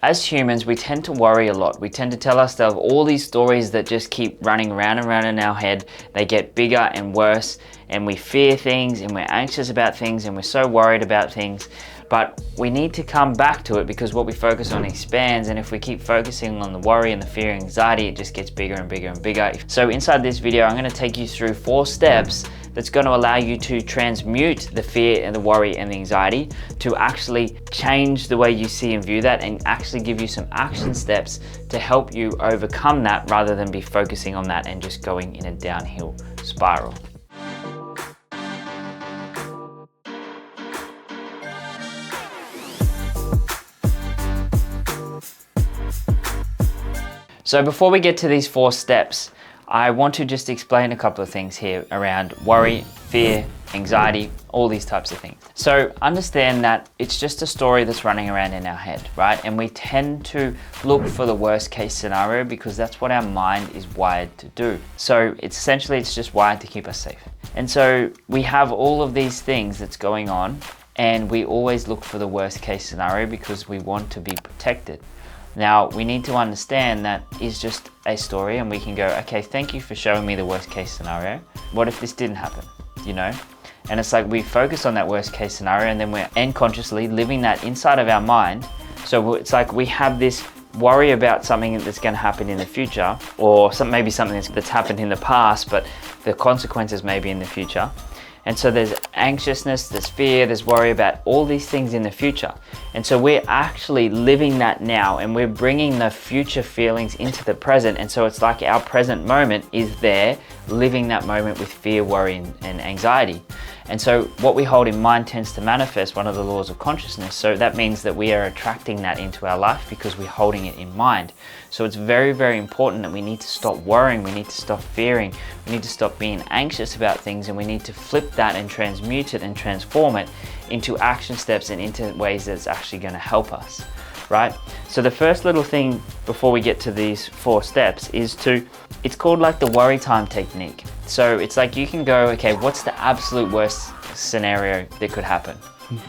As humans, we tend to worry a lot. We tend to tell ourselves all these stories that just keep running round and round in our head. They get bigger and worse, and we fear things, and we're anxious about things, and we're so worried about things. But we need to come back to it, because what we focus on expands, and if we keep focusing on the worry and the fear and anxiety, it just gets bigger and bigger and bigger. So inside this video, I'm going to take you through 4 steps that's going to allow you to transmute the fear and the worry and the anxiety to actually change the way you see and view that, and actually give you some action steps to help you overcome that, rather than be focusing on that and just going in a downhill spiral. So before we get to these 4 steps, I want to just explain a couple of things here around worry, fear, anxiety, all these types of things. So understand that it's just a story that's running around in our head, right? And we tend to look for the worst case scenario because that's what our mind is wired to do. So it's just wired to keep us safe. And so we have all of these things that's going on, and we always look for the worst case scenario because we want to be protected. Now, we need to understand that is just a story, and we can go, okay, thank you for showing me the worst case scenario. What if this didn't happen, you know? And it's like we focus on that worst case scenario, and then we're unconsciously living that inside of our mind. So it's like we have this worry about something that's going to happen in the future, or maybe something that's happened in the past, but the consequences may be in the future. And so there's anxiousness, there's fear, there's worry about all these things in the future. And so we're actually living that now, and we're bringing the future feelings into the present. And so it's like our present moment is there, living that moment with fear, worry, and anxiety. And so what we hold in mind tends to manifest, one of the laws of consciousness. So that means that we are attracting that into our life because we're holding it in mind. So it's very, very important that we need to stop worrying, we need to stop fearing, we need to stop being anxious about things, and we need to flip that and transmute it and transform it into action steps and into ways that's actually going to help us, right? So the first little thing before we get to these 4 steps is it's called like the worry time technique. So it's like you can go, okay, what's the absolute worst scenario that could happen?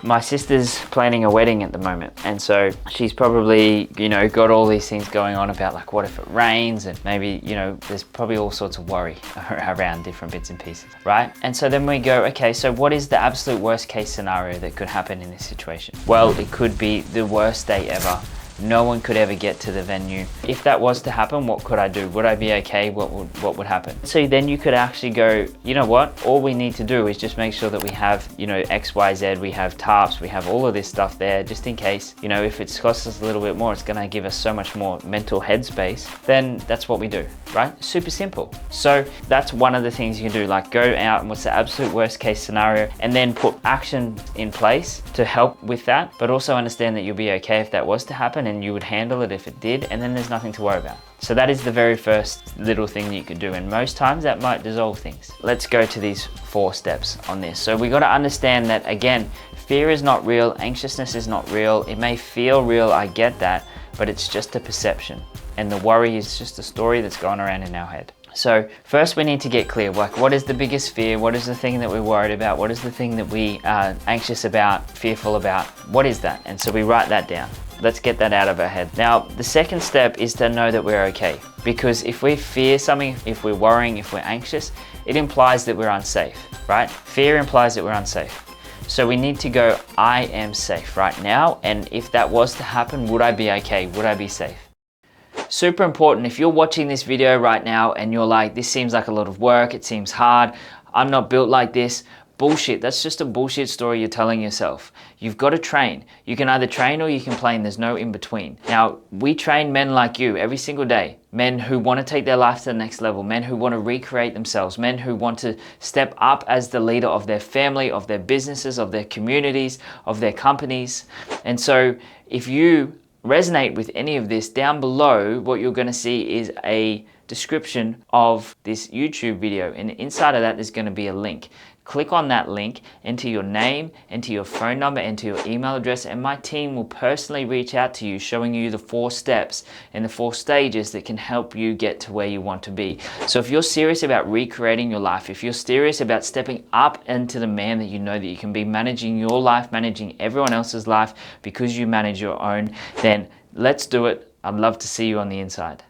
My sister's planning a wedding at the moment, and so she's probably, got all these things going on about like, what if it rains, and maybe, there's probably all sorts of worry around different bits and pieces, right? And so then we go, okay, so what is the absolute worst case scenario that could happen in this situation? Well, it could be the worst day ever. No one could ever get to the venue. If that was to happen, what could I do? Would I be okay? What would happen? So then you could actually go, you know what? All we need to do is just make sure that we have, X, Y, Z, we have tarps, we have all of this stuff there, just in case, if it costs us a little bit more, it's gonna give us so much more mental headspace, then that's what we do, right? Super simple. So that's one of the things you can do, like go out and what's the absolute worst case scenario, and then put action in place to help with that, but also understand that you'll be okay if that was to happen, and you would handle it if it did, and then there's nothing to worry about. So that is the very first little thing that you could do, and most times that might dissolve things. Let's go to these 4 steps on this. So we got to understand that, again, fear is not real, anxiousness is not real. It may feel real, I get that, but it's just a perception, and the worry is just a story that's going around in our head. So first we need to get clear, like what is the biggest fear? What is the thing that we're worried about? What is the thing that we are anxious about, fearful about? What is that? And so we write that down. Let's get that out of our head. Now, the second step is to know that we're okay. Because if we fear something, if we're worrying, if we're anxious, it implies that we're unsafe, right? Fear implies that we're unsafe. So we need to go, I am safe right now. And if that was to happen, would I be okay? Would I be safe? Super important. If you're watching this video right now and you're like, this seems like a lot of work, it seems hard, I'm not built like this. Bullshit. That's just a bullshit story you're telling yourself. You've got to train. You can either train or you can play, there's no in between. Now, we train men like you every single day. Men who want to take their life to the next level, men who want to recreate themselves, men who want to step up as the leader of their family, of their businesses, of their communities, of their companies. And so if you resonate with any of this, down below, what you're going to see is a description of this YouTube video, and inside of that there's going to be a link. Click on that link, enter your name, enter your phone number, enter your email address, and my team will personally reach out to you, showing you the 4 steps and the 4 stages that can help you get to where you want to be. So if you're serious about recreating your life, if you're serious about stepping up into the man that you know that you can be, managing your life, managing everyone else's life because you manage your own, then Let's do it. I'd love to see you on the inside.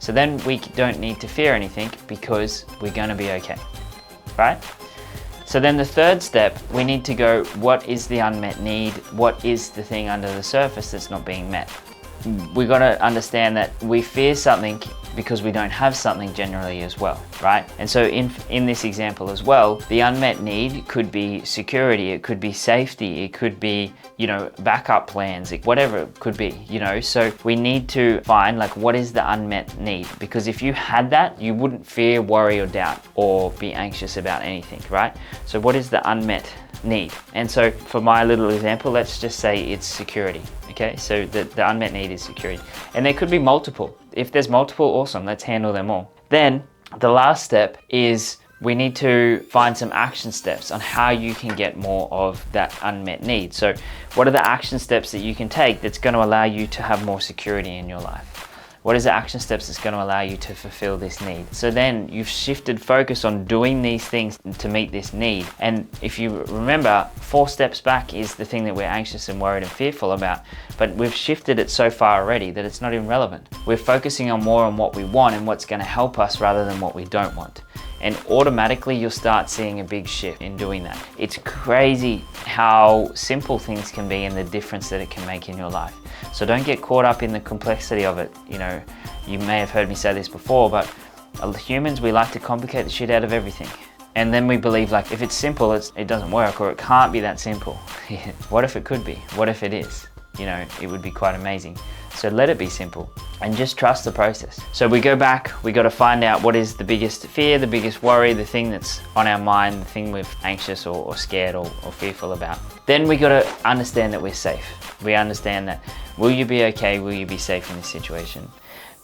So then we don't need to fear anything because we're going to be okay, right? So then the third step, we need to go, what is the unmet need? What is the thing under the surface that's not being met? We got to understand that we fear something because we don't have something generally as well, right? And so in this example as well, the unmet need could be security, it could be safety, it could be, backup plans, whatever it could be, So we need to find like, what is the unmet need? Because if you had that, you wouldn't fear, worry, or doubt, or be anxious about anything, right? So what is the unmet need? And so for my little example, let's just say it's security. Okay, so the unmet need is security. And there could be multiple. If there's multiple, awesome, let's handle them all. Then the last step is we need to find some action steps on how you can get more of that unmet need. So what are the action steps that you can take that's going to allow you to have more security in your life? What is the action steps that's going to allow you to fulfill this need? So then you've shifted focus on doing these things to meet this need. And if you remember, 4 steps back is the thing that we're anxious and worried and fearful about, but we've shifted it so far already that it's not even relevant. We're focusing on more on what we want and what's going to help us rather than what we don't want. And automatically you'll start seeing a big shift in doing that. It's crazy how simple things can be and the difference that it can make in your life. So don't get caught up in the complexity of it. You may have heard me say this before, but humans, we like to complicate the shit out of everything. And then we believe like, if it's simple, it doesn't work, or it can't be that simple. What if it could be? What if it is? It would be quite amazing. So let it be simple and just trust the process. So we go back, we got to find out what is the biggest fear, the biggest worry, the thing that's on our mind, the thing we're anxious or scared or fearful about. Then we got to understand that we're safe. We understand that, will you be okay? Will you be safe in this situation?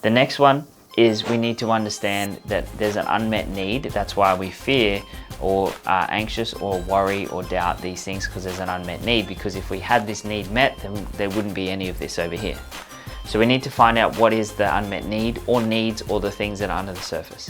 The next one is we need to understand that there's an unmet need. That's why we fear or are anxious or worry or doubt these things, because there's an unmet need. Because if we had this need met, then there wouldn't be any of this over here. So we need to find out what is the unmet need or needs or the things that are under the surface.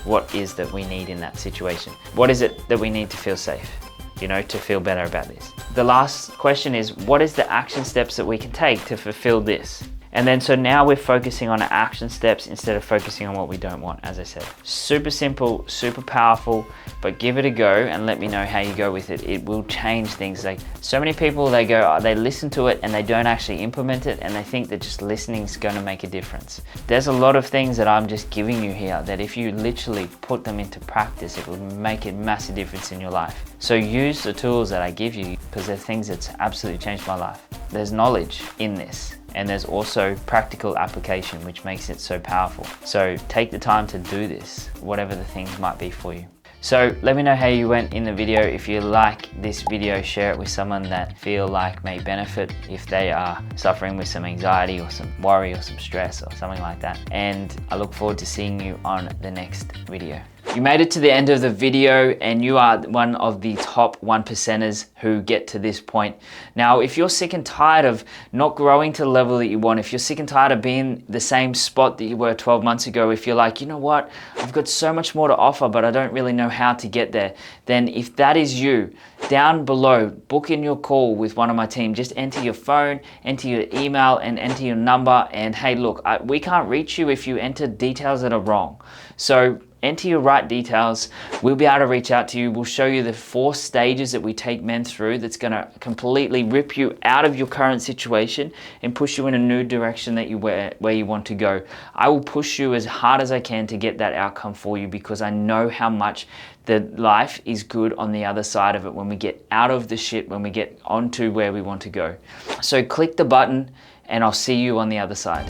What is that we need in that situation? What is it that we need to feel safe? To feel better about this. The last question is, what is the action steps that we can take to fulfill this? And then so now we're focusing on action steps instead of focusing on what we don't want, as I said. Super simple, super powerful, but give it a go and let me know how you go with it. It will change things. Like so many people, they listen to it and they don't actually implement it, and they think that just listening is going to make a difference. There's a lot of things that I'm just giving you here that if you literally put them into practice, it will make a massive difference in your life. So use the tools that I give you, because they're things that's absolutely changed my life. There's knowledge in this. And there's also practical application, which makes it so powerful. So take the time to do this, whatever the things might be for you. So let me know how you went in the video. If you like this video, share it with someone that feel like may benefit if they are suffering with some anxiety or some worry or some stress or something like that. And I look forward to seeing you on the next video. You made it to the end of the video and you are one of the top 1%ers who get to this point. Now, if you're sick and tired of not growing to the level that you want, if you're sick and tired of being the same spot that you were 12 months ago, if you're like, you know what, I've got so much more to offer, but I don't really know how to get there, then if that is you, down below, book in your call with one of my team. Just enter your phone, enter your email, and enter your number. And hey, look, we can't reach you if you enter details that are wrong. So enter your right details. We'll be able to reach out to you. We'll show you the 4 stages that we take men through that's going to completely rip you out of your current situation and push you in a new direction that where you want to go. I will push you as hard as I can to get that outcome for you, because I know how much the life is good on the other side of it when we get out of the shit, when we get onto where we want to go. So click the button and I'll see you on the other side.